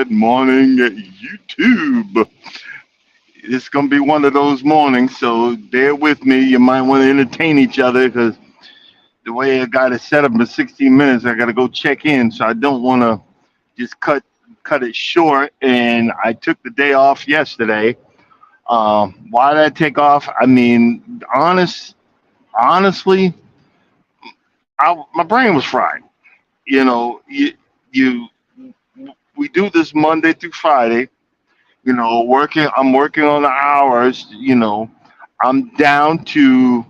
Good morning, YouTube. It's going to be one of those mornings, so bear with me. You might want to entertain each other because the way I got it set up in 16 minutes, I got to go check in, so I don't want to just cut it short. And I took the day off yesterday. Why did I take off? I mean, honestly, my brain was fried. You know, you we do this Monday through Friday. I'm working on the hours. I'm down to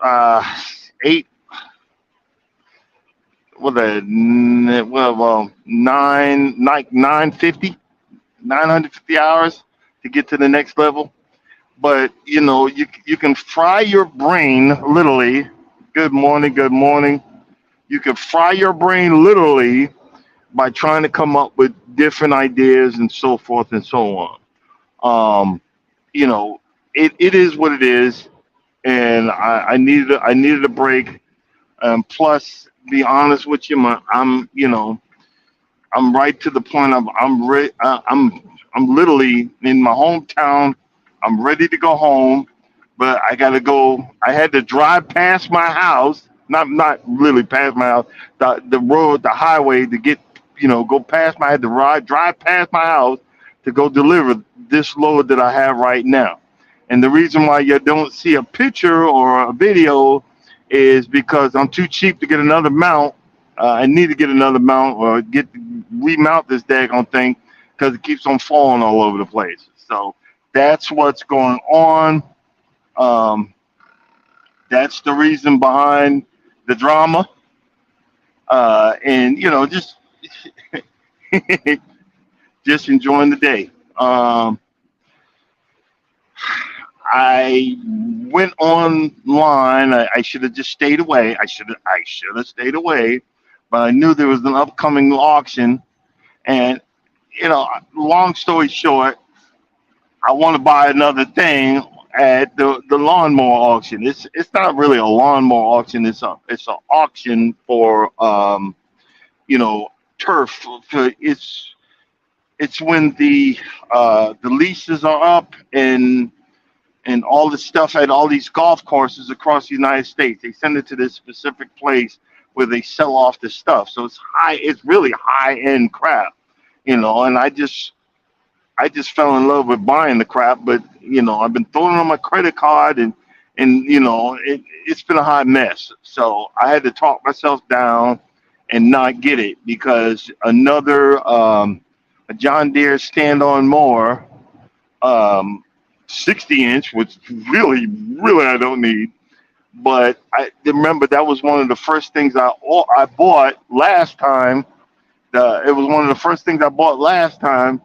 uh, eight, like 950 hours to get to the next level. But you can fry your brain literally. Good morning, good morning. You can fry your brain literally by trying to come up with different ideas and so forth and so on. Um, you know, it is what it is, and I needed a break. Plus, be honest with you, I'm right to the point of I'm literally in my hometown. I'm ready to go home, but I got to go. I had to drive past my house, not really past my house, the road, the highway to get go past my. I had to drive past my house to go deliver this load that I have right now. And the reason why you don't see a picture or a video is because I'm too cheap to get another mount. I need to get another mount or remount this daggone thing because it keeps on falling all over the place. So that's what's going on. Um, that's the reason behind the drama. And just enjoying the day. I went online. I should have just stayed away. I should have stayed away, but I knew there was an upcoming auction. And long story short, I want to buy another thing at the lawnmower auction. It's not really a lawnmower auction. It's an auction for you know turf. It's when the leases are up and all the stuff at all these golf courses across the United States. They send it to this specific place where they sell off the stuff. So it's really high end crap, and I just fell in love with buying the crap, but I've been throwing it on my credit card and it's been a hot mess. So I had to talk myself down and not get it because another a John Deere stand-on mower, um, 60-inch, which really I don't need. But I remember that was one of the first things I bought last time. It was one of the first things I bought last time,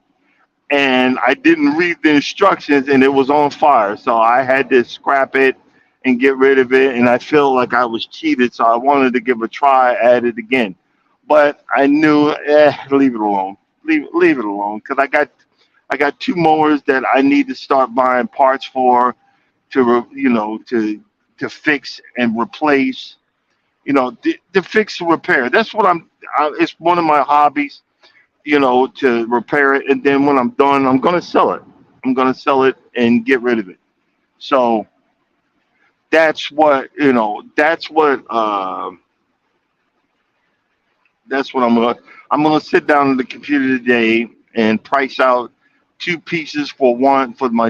and I didn't read the instructions, and it was on fire. So I had to scrap it and get rid of it, and I feel like I was cheated. So I wanted to give a try at it again, but I knew, leave it alone, leave it alone, because I got two mowers that I need to start buying parts for to fix and replace, to fix and repair. That's what it's one of my hobbies, to repair it. And then when I'm done, I'm going to sell it. I'm gonna sell it and get rid of it. So that's what you know. That's what I'm gonna sit down at the computer today and price out two pieces for one for my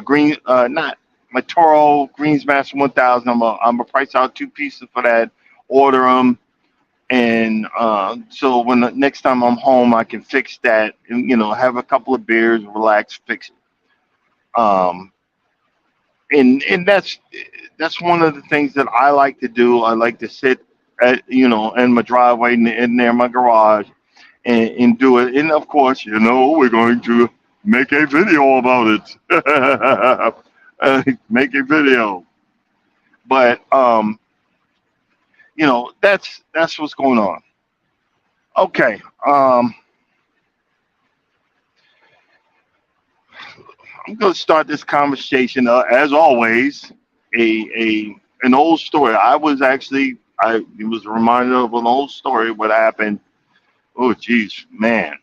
green not my Toro Greensmaster 1000. I'm gonna price out two pieces for that. Order them, and so when the next time I'm home, I can fix that and have a couple of beers, relax, fix it. And that's one of the things that I like to do. I like to sit at in my driveway in there, my garage, and do it. And of course, we're going to make a video about it. Make a video, but that's what's going on. Okay, I'm going to start this conversation as always. A an old story. I was reminded of an old story. What happened? Oh, geez, man,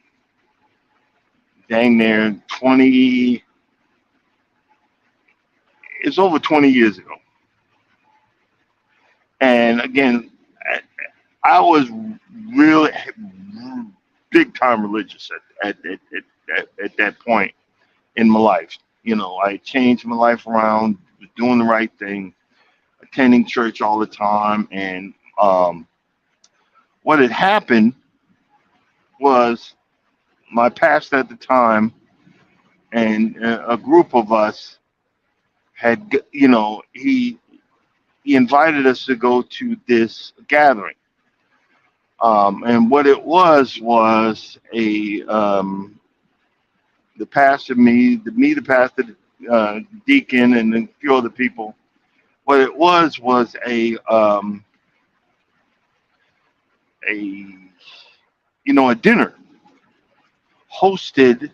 dang near 20. It's over 20 years ago. And again, I I was really big time religious at that point in my life. I changed my life around, was doing the right thing, attending church all the time. And what had happened was my pastor at the time and a group of us he invited us to go to this gathering. And what it was a the pastor, the pastor, deacon, and a few other people. What it was a a dinner hosted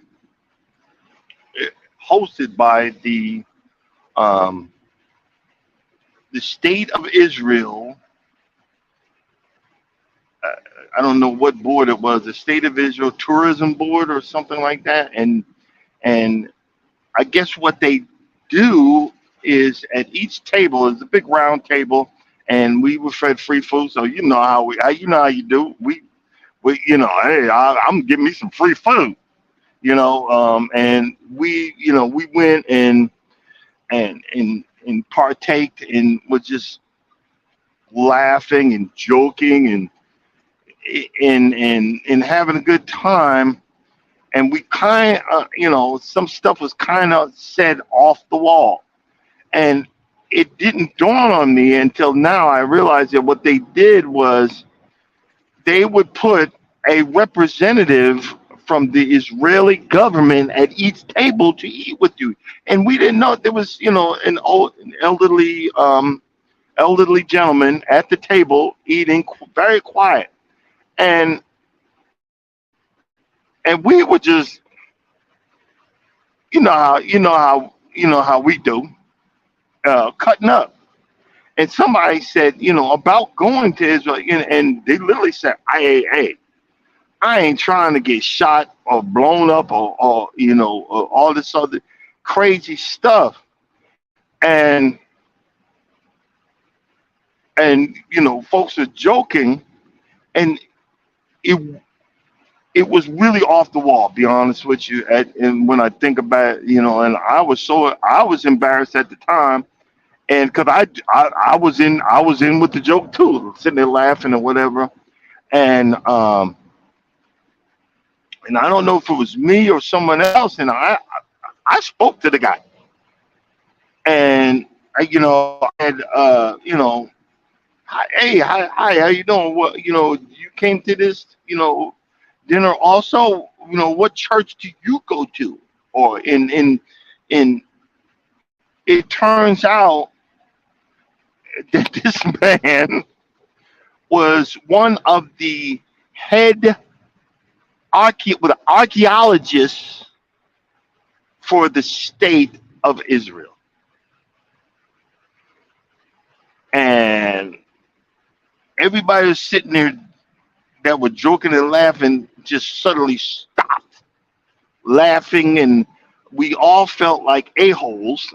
hosted by um, the state of Israel. uh, I don't know what board it was, the State of Israel Tourism Board or something like that. And I guess what they do is at each table is a big round table, and we were fed free food. So you know how you do. We hey, I'm getting me some free food. And we went and partaked and was just laughing and joking and having a good time. And we some stuff was kind of said off the wall, and it didn't dawn on me until now. I realized that what they did was they would put a representative from the Israeli government at each table to eat with you, and we didn't know there was an elderly gentleman at the table eating very quiet, and and we were just how we do, cutting up. And somebody said, about going to Israel, and they literally said, hey, I ain't trying to get shot or blown up or all this other crazy stuff. And folks are joking, and it it was really off the wall. Be honest with you, and when I think about it, and I was embarrassed at the time, and because I was in with the joke too, sitting there laughing or whatever, and and I don't know if it was me or someone else, and I spoke to the guy, and I had hi, hey, hi, how you doing? What you came to this dinner also? What church do you go to? Or in it turns out that this man was one of the head archaeologists for the state of Israel. And everybody was sitting there that were joking and laughing just suddenly stopped. laughing, and we all felt like a-holes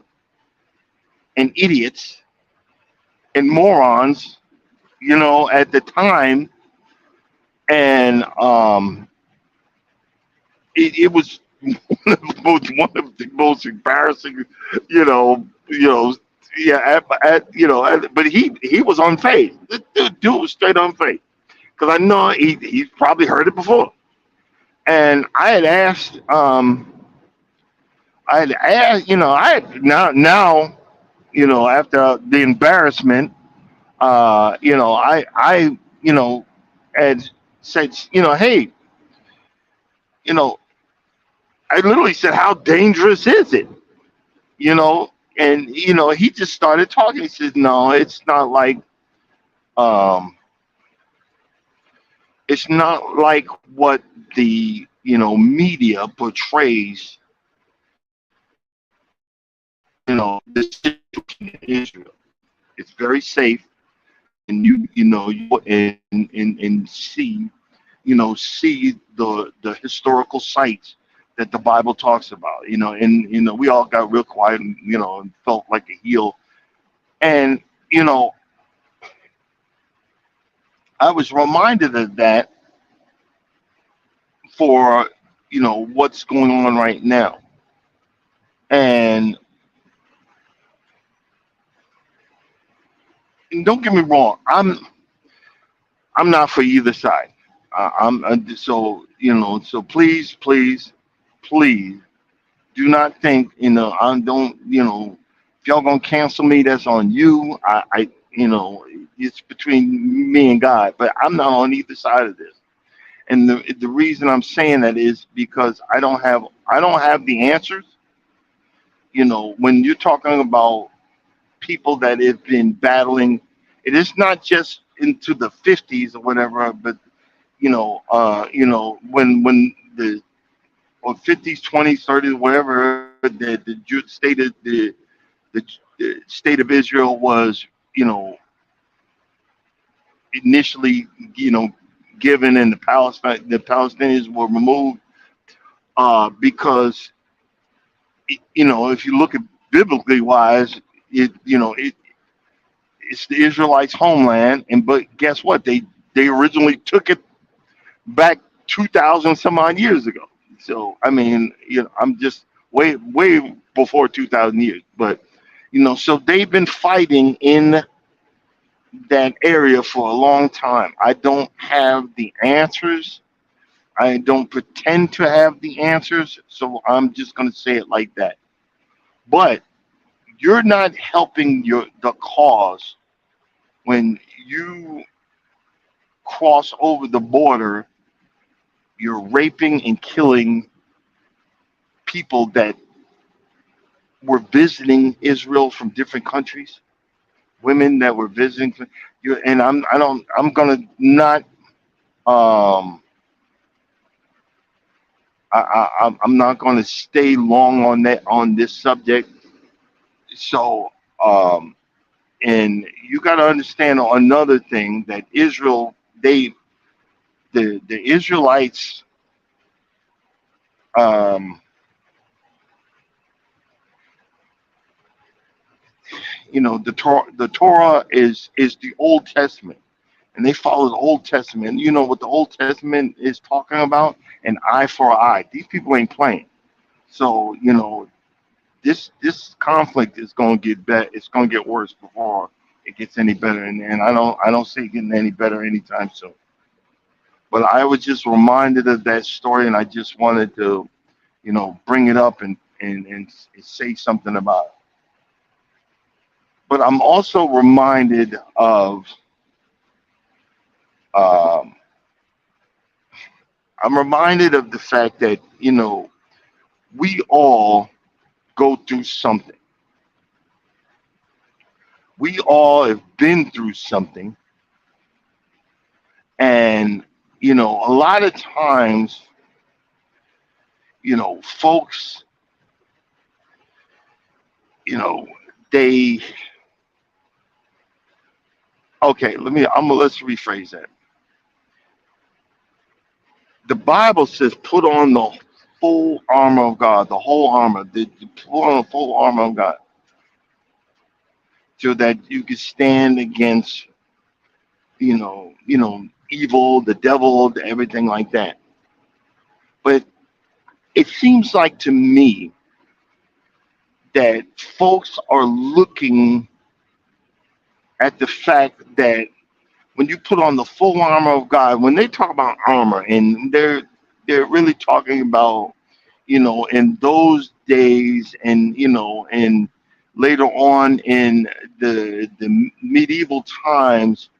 and idiots and morons, at the time. And it was one of the most embarrassing, you know, you know, yeah, but he was unfazed. The dude was straight unfazed because I know he's probably heard it before. And I had asked, I had now, after the embarrassment, I had said, hey, you know, I literally said, how dangerous is it? You know, and he just started talking. He says, no, um, it's not like what the media portrays. The situation in Israel. It's very safe, and you and see the historical sites that the Bible talks about. And we all got real quiet and and felt like a heel. And you know, I was reminded of that for what's going on right now. And, don't get me wrong, I'm not for either side. I'm so so please do not think I don't if y'all gonna cancel me, that's on you. I it's between me and God, but I'm not on either side of this. And the reason I'm saying that is because I don't have the answers. When you're talking about people that have been battling, it is not just into the 50s or whatever, but when the or 50s, 20s, 30s, whatever, the state of Israel was, you know, initially, given, and the Palestinians were removed, because if you look at biblically wise, it's the Israelites' homeland, and but guess what? They originally took it back 2,000 some odd years ago. So I mean, I'm just way before 2,000 years, but so they've been fighting in that area for a long time. I don't have the answers. I don't pretend to have the answers, so I'm just going to say it like that. But you're not helping the cause when you cross over the border. You're raping and killing people that were visiting Israel from different countries, women that were visiting. You and I don't. I'm gonna not. Um, I'm not gonna stay long on this subject. So, and you got to understand another thing, that Israel, the Israelites, um, the Torah is the Old Testament, and they follow the Old Testament. You know what the Old Testament is talking about? An eye for an eye. These people ain't playing. So this conflict is going to get better. It's going to get worse before it gets any better, and I don't see it getting any better anytime soon. But I was just reminded of that story, and I just wanted to bring it up and say something about it. But I'm also reminded of um, the fact that we all go through something. We all have been through something, and a lot of times, folks, you know, they okay. Let's rephrase that. The Bible says, "Put on the full armor of God, the whole armor, the full armor of God, so that you could stand against, evil, the devil, everything like that. But it seems like to me that folks are looking at the fact that when you put on the full armor of God, when they talk about armor, and they're really talking about, in those days, and and later on in the medieval times,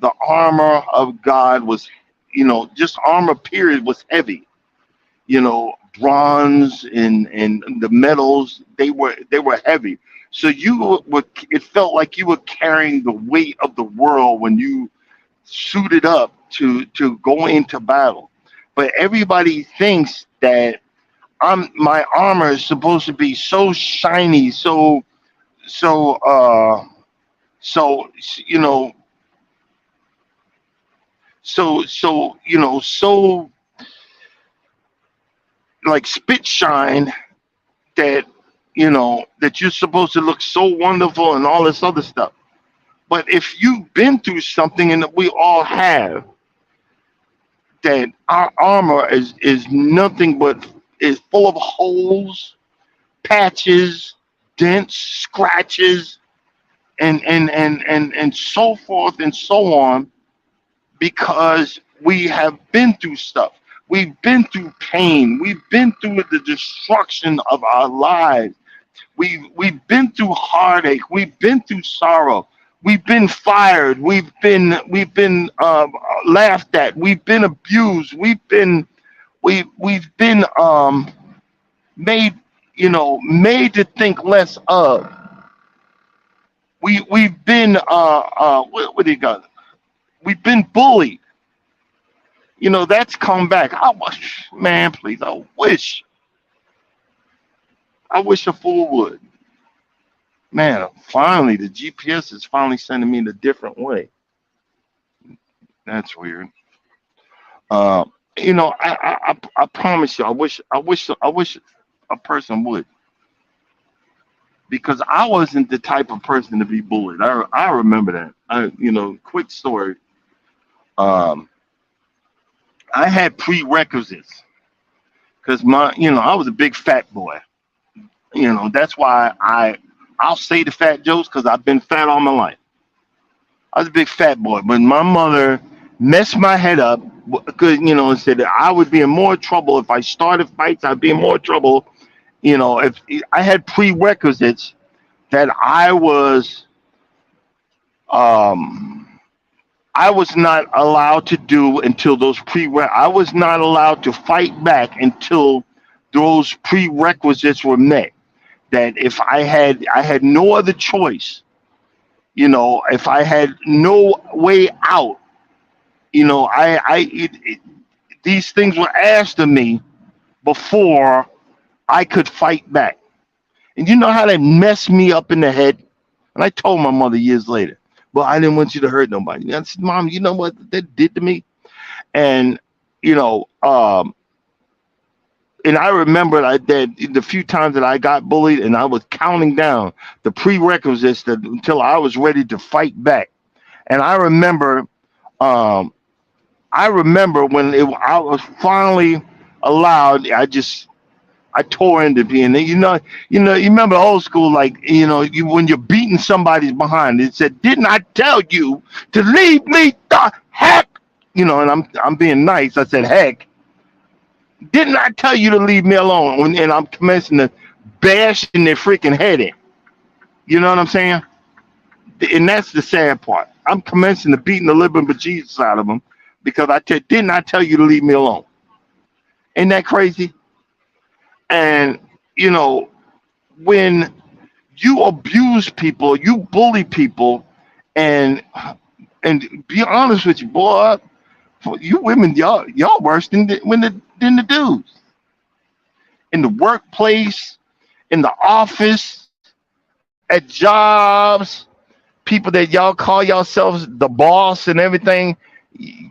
the armor of God was, just armor period was heavy. Bronze and the metals, they were heavy. So it felt like you were carrying the weight of the world when you suited up to go into battle. But everybody thinks that my armor is supposed to be so shiny, so so you know so like spit shine, that that you're supposed to look so wonderful and all this other stuff. But if you've been through something, and we all have, that our armor is nothing but is full of holes, patches, dents, scratches, and so forth and so on, because we have been through stuff. We've been through pain. We've been through the destruction of our lives. We've been through heartache. We've been through sorrow. We've been fired. We've been laughed at. We've been abused. We've been made made to think less of. We've been what do you got? We've been bullied. That's come back. Man, please, I wish a fool would. Man, finally, the GPS is finally sending me in a different way. That's weird. Uh, I promise you, I wish a person would, because I wasn't the type of person to be bullied. I remember that. Quick story. Um, I had prerequisites because I was a big fat boy. That's why I'll say the fat jokes, because I've been fat all my life. I was a big fat boy, but my mother messed my head up because and said that I would be in more trouble if I started fights. I'd be in more trouble. If I had prerequisites that um I was not allowed to do until I was not allowed to fight back until those prerequisites were met. That if I had no other choice, if I had no way out, these things were asked of me before I could fight back. And you know how they messed me up in the head? And I told my mother years later, well, I didn't want you to hurt nobody. I said, Mom, you know what that did to me? And, you know, um, and I remember that the few times that I got bullied, and I was counting down the prerequisites until I was ready to fight back. And um, I remember when I was finally allowed. I tore into being there. You remember old school, like when you're beating somebody's behind. It said, "Didn't I tell you to leave me the heck?" And I'm being nice. I said, "Heck, didn't I tell you to leave me alone?" And I'm commencing to bash in their freaking head in. You know what I'm saying? And that's the sad part. I'm commencing to beating the living bejesus out of them because didn't I tell you to leave me alone? Ain't that crazy? And you know, when you abuse people, you bully people, and be honest with you, boy, you women, y'all worse than the dudes in the workplace, in the office, at jobs, people that y'all call yourselves the boss and everything.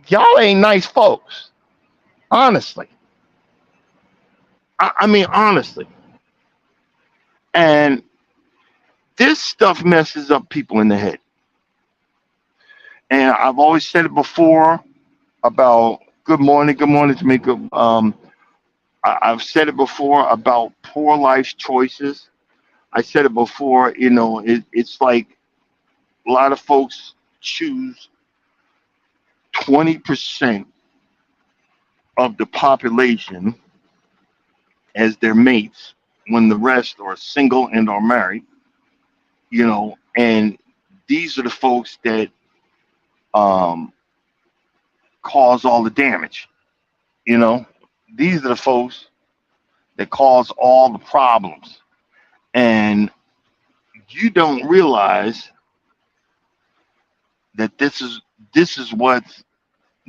Y'all ain't nice folks, honestly. I mean, honestly. And this stuff messes up people in the head. And I've always said it before about good morning, Jamaica. I've said it before about poor life choices. I said it before, it's like a lot of folks choose 20% of the population as their mates when the rest are single and are married, and these are the folks that um, cause all the damage, you know. These are the folks that cause all the problems. And you don't realize that this is what's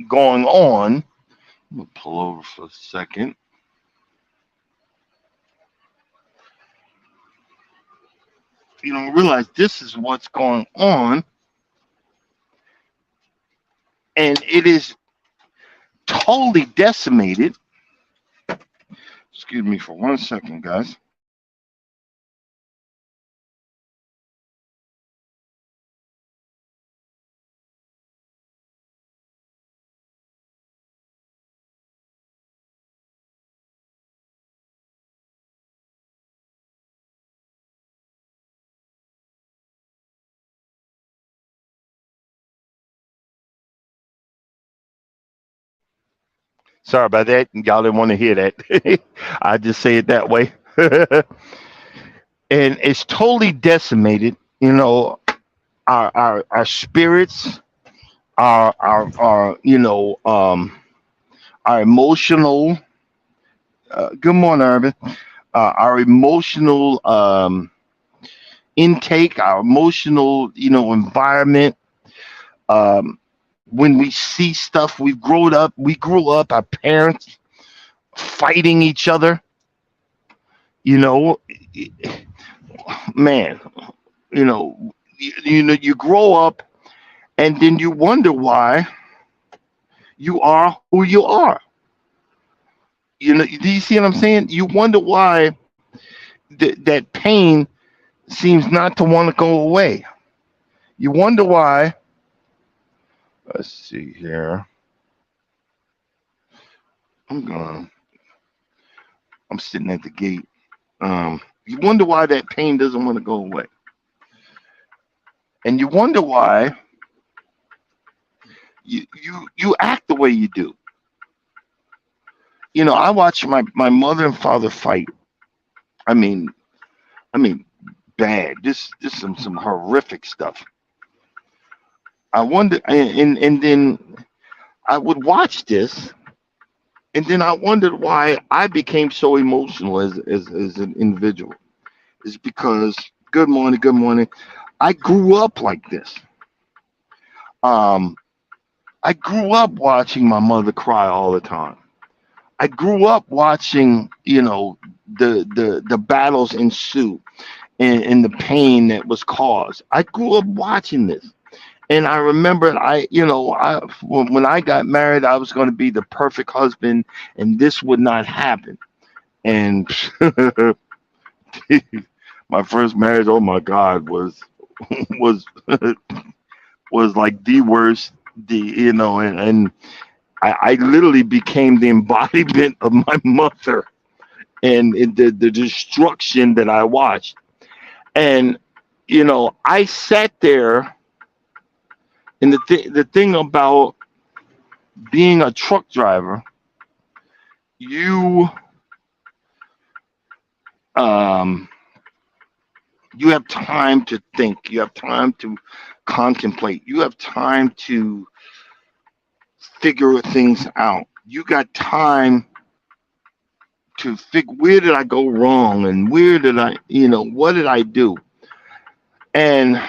going on. I'm gonna pull over for a second. You don't realize this is what's going on, and it is totally decimated. Excuse me for 1 second, guys. Sorry about that. Y'all didn't want to hear that. I just say it that way. And it's totally decimated. Our spirits, our emotional. Good morning, Urban. Our emotional intake, our emotional, environment. When we see stuff, we grew up, our parents fighting each other, you know, man, you grow up and then you wonder why you are who you are. Do you see what I'm saying? You wonder why that pain seems not to want to go away. You wonder why. Let's see here. I'm going. I'm sitting at the gate. You wonder why that pain doesn't want to go away, and you wonder why you act the way you do. I watched my mother and father fight. I mean, I mean, bad. This some horrific stuff. I wonder, and then I would watch this, and then I wondered why I became so emotional as an individual. Is because good morning. I grew up like this. Um, I grew up watching my mother cry all the time. I grew up watching, the battles ensue and the pain that was caused. I grew up watching this. And I remember when I got married, I was going to be the perfect husband and this would not happen. And my first marriage, oh my God, was was like the worst, and I literally became the embodiment of my mother and the destruction that I watched. And I sat there, and the thing about being a truck driver, you um you have time to think, you have time to contemplate, you have time to figure things out. You got time to figure where did I go wrong and where did what did I do? And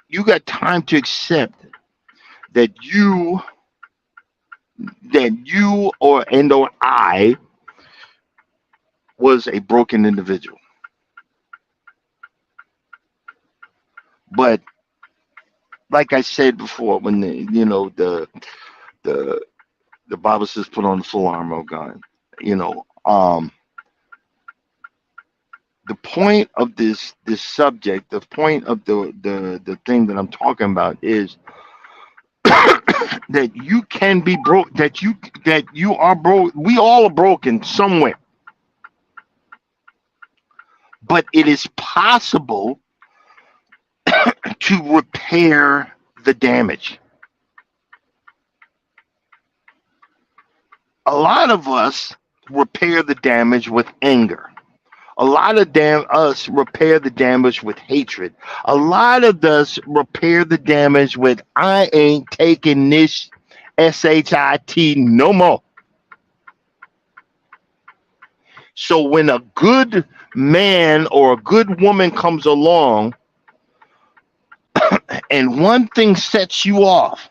you got time to accept that you or I was a broken individual. But like I said before, when the Bible says put on the full armor of God. You know, the point of this subject, the point of the thing that I'm talking about is that you can be broke, that you are broke. We all are broken somewhere, but it is possible to repair the damage. A lot of us repair the damage with anger. A lot of us repair the damage with hatred. A lot of us repair the damage with I ain't taking this shit no more. So when a good man or a good woman comes along and one thing sets you off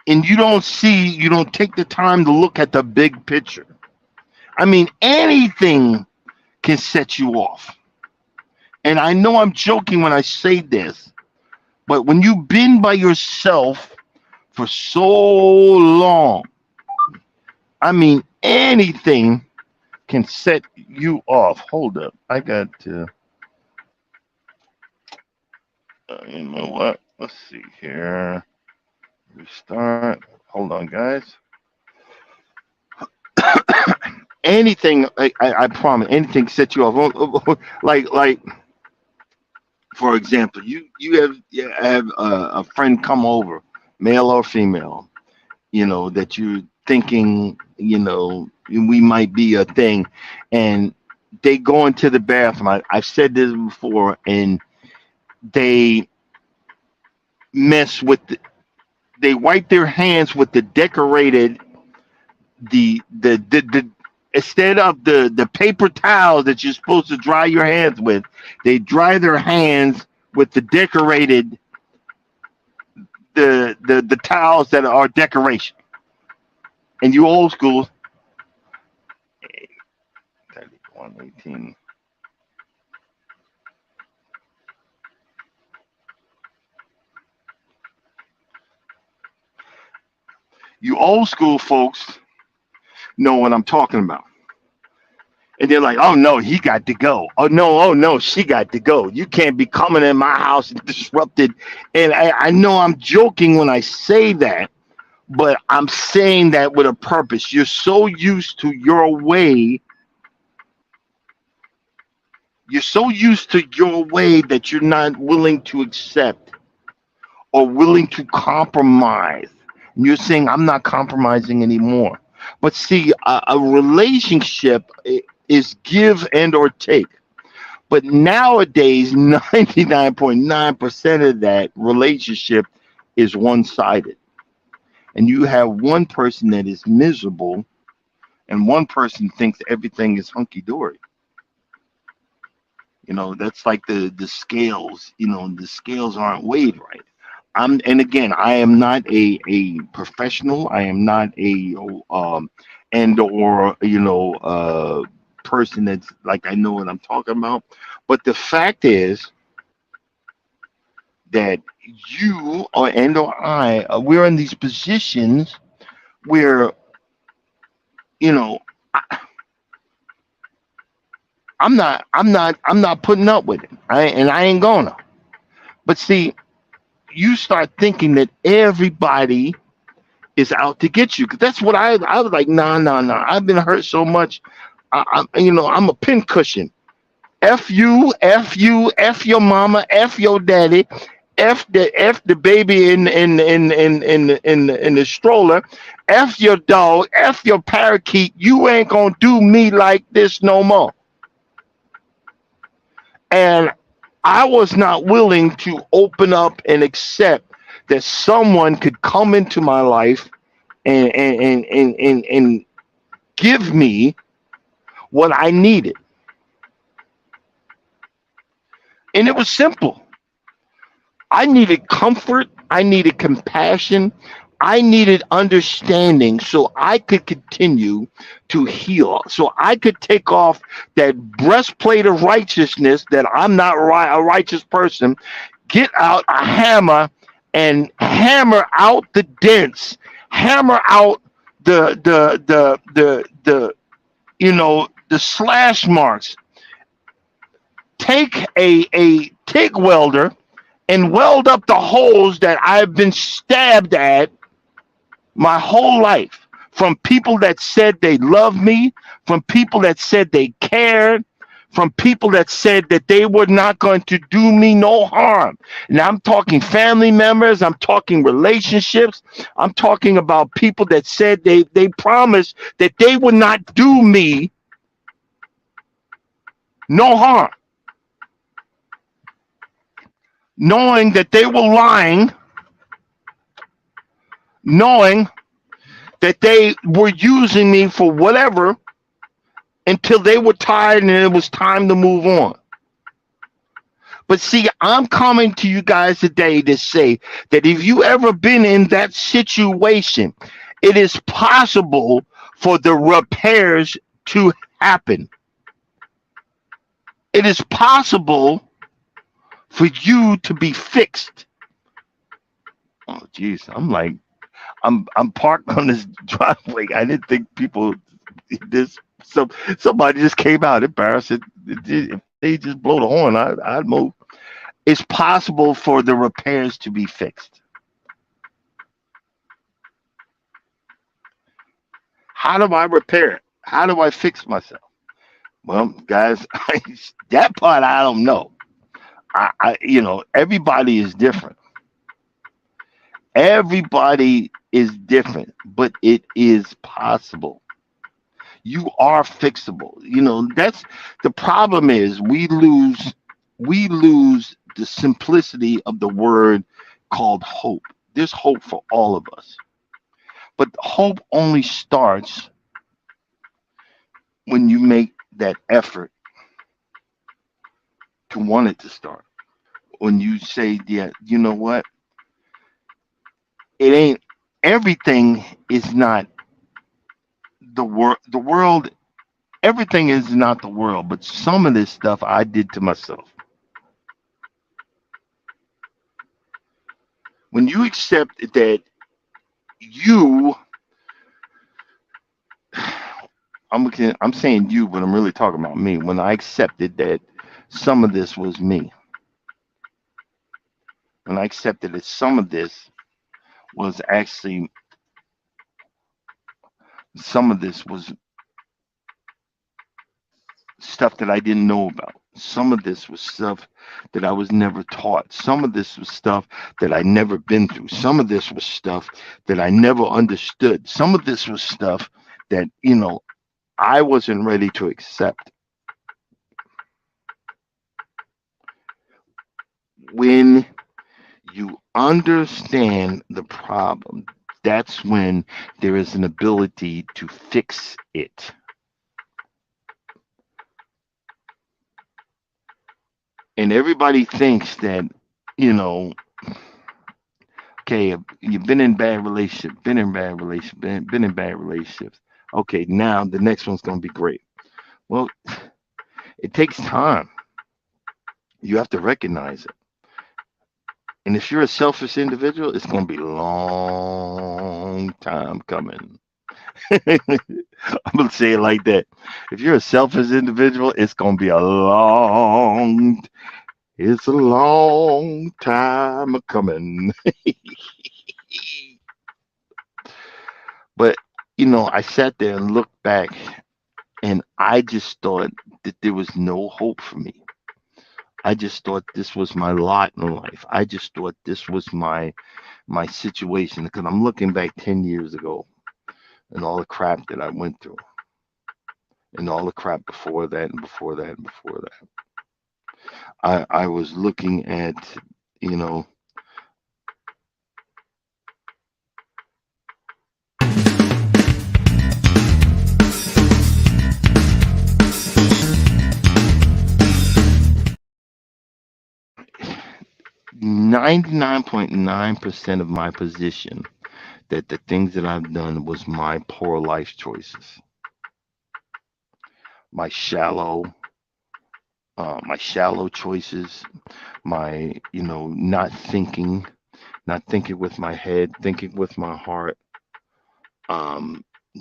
and you don't take the time to look at the big picture. I mean, anything can set you off. And I know I'm joking when I say this, but when you've been by yourself for so long, I mean, anything can set you off. Hold up. I got to, you know what? Let's see here. Restart. Hold on, guys. Anything, I promise, anything set you off. Like, for example, you have a friend come over, male or female, that you're thinking, we might be a thing, and they go into the bathroom. I've said this before, and they mess with they wipe their hands with the decorated the instead of the paper towels that you're supposed to dry your hands with, they dry their hands with the decorated the towels that are decoration. And you old school, 118. You old school folks know what I'm talking about. And they're like, oh no, he got to go. Oh no, she got to go. You can't be coming in my house and disrupted. And I know I'm joking when I say that, but I'm saying that with a purpose. You're so used to your way. You're so used to your way that you're not willing to accept or willing to compromise. And you're saying, I'm not compromising anymore. But see, a relationship is give and or take. But nowadays, 99.9% of that relationship is one sided. And you have one person that is miserable and one person thinks everything is hunky dory. That's like the scales, the scales aren't weighed right. And again, I am not a professional. I am not a and or person that's like, I know what I'm talking about. But the fact is that you or I, we're in these positions where you know I, I'm not putting up with it. I ain't gonna. But see, you start thinking that everybody is out to get you. 'Cause that's what I was like, nah, nah, nah. I've been hurt so much. I'm a pincushion. F your mama, F your daddy, F the baby in the stroller, F your dog, F your parakeet. You ain't gonna do me like this no more. And I was not willing to open up and accept that someone could come into my life and give me what I needed. And it was simple. I needed comfort. I needed compassion. I needed understanding so I could continue to heal. So I could take off that breastplate of righteousness that I'm not a righteous person, get out a hammer and hammer out the dents, hammer out the the slash marks. Take a TIG welder and weld up the holes that I've been stabbed at my whole life, from people that said they loved me, from people that said they cared, from people that said that they were not going to do me no harm. And I'm talking family members, I'm talking relationships, I'm talking about people that said they promised that they would not do me no harm, knowing that they were lying, knowing that they were using me for whatever until they were tired and it was time to move on. But see, I'm coming to you guys today to say that if you ever been in that situation, it is possible for the repairs to happen. It is possible for you to be fixed. Oh, geez, I'm parked on this driveway. I didn't think people this somebody just came out embarrassed. If they just blow the horn, I'd move. It's possible for the repairs to be fixed. How do I repair it? How do I fix myself? Well, guys, that part I don't know. Everybody is different. Everybody is different, but it is possible. You are fixable. That's the problem is we lose the simplicity of the word called hope. There's hope for all of us. But hope only starts when you make that effort to want it to start. When you say, yeah, you know what? It ain't everything is not the world, everything is not the world, but some of this stuff I did to myself. When you accept that you I'm saying you, but I'm really talking about me. When I accepted that some of this was me, when I accepted that some of this was actually some of this was stuff that I didn't know about. Some of this was stuff that I was never taught. Some of this was stuff that I never been through. Some of this was stuff that I never understood. Some of this was stuff that, I wasn't ready to accept. When you understand the problem, that's when there is an ability to fix it. And everybody thinks that, you know, okay, you've been in bad relationship, been in bad relationships. Okay, now the next one's gonna be great. Well, it takes time. You have to recognize it. And if you're a selfish individual, it's gonna be a long time coming. I'm gonna say it like that. If you're a selfish individual, it's a long time coming. But I sat there and looked back, and I just thought that there was no hope for me. I just thought this was my lot in life. I just thought this was my situation, because I'm looking back 10 years ago and all the crap that I went through, and all the crap before that and before that and before that. I was looking at, you know, 99.9% of my position that the things that I've done was my poor life choices, my shallow, my shallow choices, my not thinking with my head, thinking with my heart,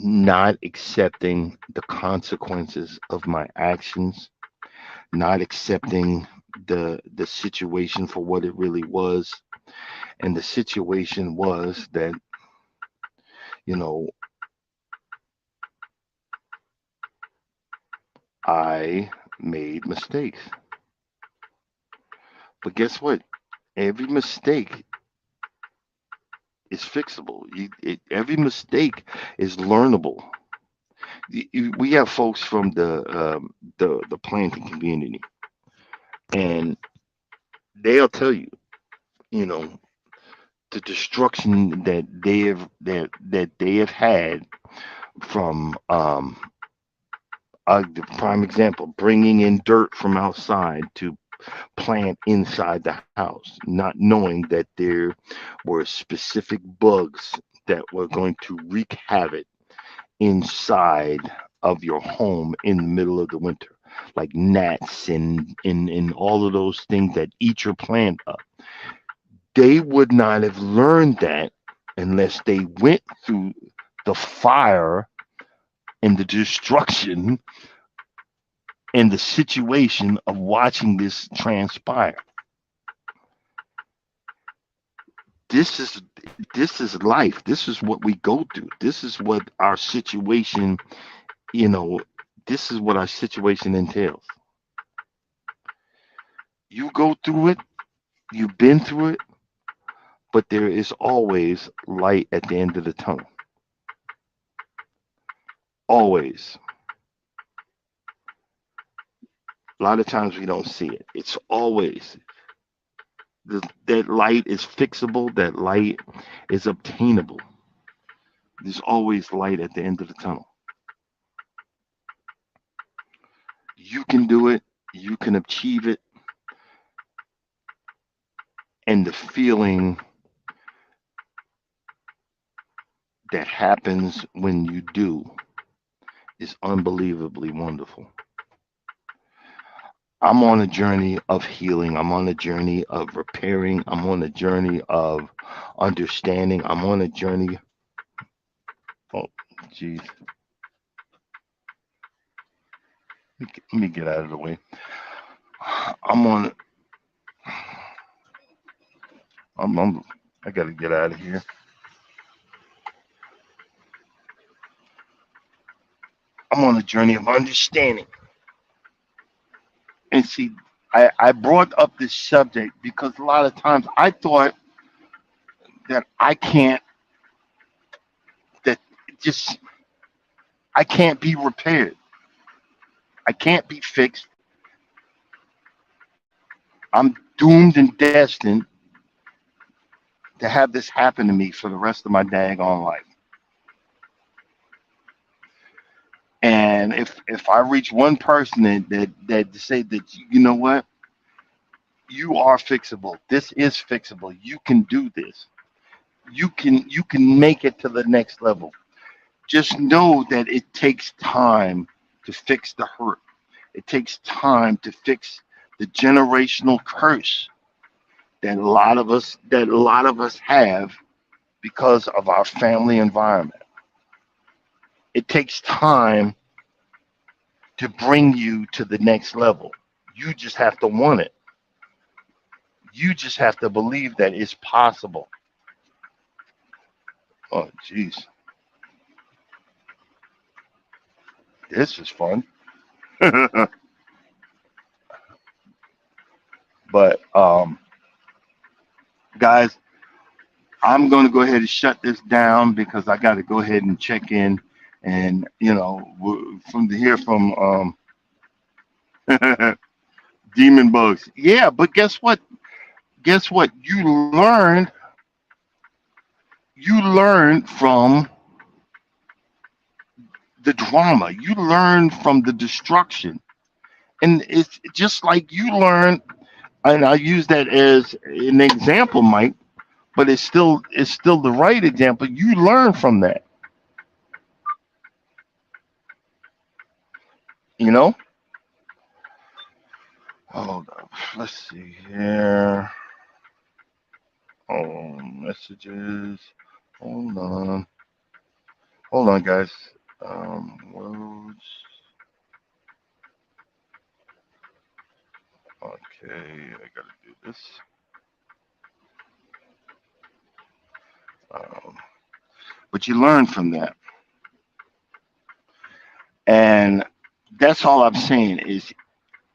not accepting the consequences of my actions, not accepting the situation for what it really was. And the situation was that, you know, I made mistakes. But guess what? Every mistake is fixable. Every mistake is learnable. We have folks from the planting community, and they'll tell you, you know, the destruction that they have had from the prime example, bringing in dirt from outside to plant inside the house, not knowing that there were specific bugs that were going to wreak havoc inside of your home in the middle of the winter, like gnats and all of those things that eat your plant up. They would not have learned that unless they went through the fire and the destruction and the situation of watching this transpire. This is this is life. This is what we go through. This is what our situation, you know, this is what our situation entails. You go through it, you've been through it, but there is always light at the end of the tunnel. Always. A lot of times we don't see it. It's always that light is fixable, that light is obtainable. There's always light at the end of the tunnel. You can do it, you can achieve it, and the feeling that happens when you do is unbelievably wonderful. I'm on a journey of healing. I'm on a journey of repairing. I'm on a journey of understanding. I'm on a journey. Oh, geez. Let me get out of the way. I'm on. I'm I got to get out of here. I'm on a journey of understanding. And see, I brought up this subject because a lot of times I thought that I can't, that just, I can't be repaired. I can't be fixed. I'm doomed and destined to have this happen to me for the rest of my daggone life. And if I reach one person that say that, you know what, you are fixable. This is fixable. You can do this. You can make it to the next level. Just know that it takes time to fix the hurt. It takes time to fix the generational curse that a lot of us have because of our family environment. It takes time to bring you to the next level. You just have to want it. You just have to believe that it's possible. Oh, jeez, this is fun. But guys, I'm going to go ahead and shut this down because I got to go ahead and check in, and from the hear from demon bugs. Yeah, but guess what? Guess what? You learned from the drama. You learned from the destruction, and it's just like you learn. And I use that as an example, Mike, but it's still the right example. You learn from that, you know. Hold up, let's see here. Oh, messages. Hold on, Hold on, guys. Words. Okay, I gotta do this. Um, but you learn from that, and that's all I'm saying is,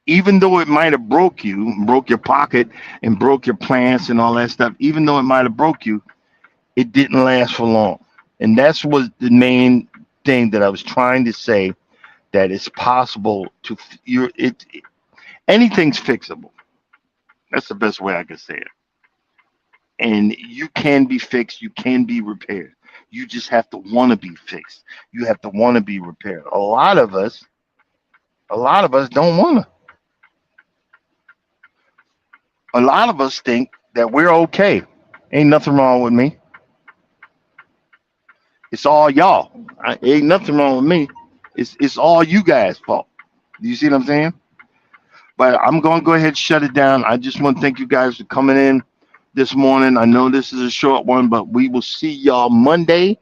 even though it might have broke your pocket, and broke your plants and all that stuff, even though it might have broke you, it didn't last for long. And that's was the main thing that I was trying to say, that it's possible to anything's fixable. That's the best way I could say it. And you can be fixed, you can be repaired. You just have to want to be fixed. You have to want to be repaired. A lot of us don't want to. A lot of us think that we're okay. Ain't nothing wrong with me. It's all y'all. Ain't nothing wrong with me. It's all you guys' fault. Do you see what I'm saying? But I'm going to go ahead and shut it down. I just want to thank you guys for coming in this morning. I know this is a short one, but we will see y'all Monday,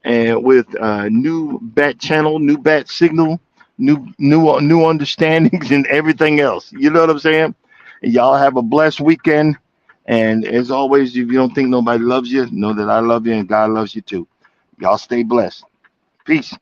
and with new bat channel, new bat signal, new understandings and everything else. You know what I'm saying? And y'all have a blessed weekend. And as always, if you don't think nobody loves you, know that I love you and God loves you too. Y'all stay blessed. Peace.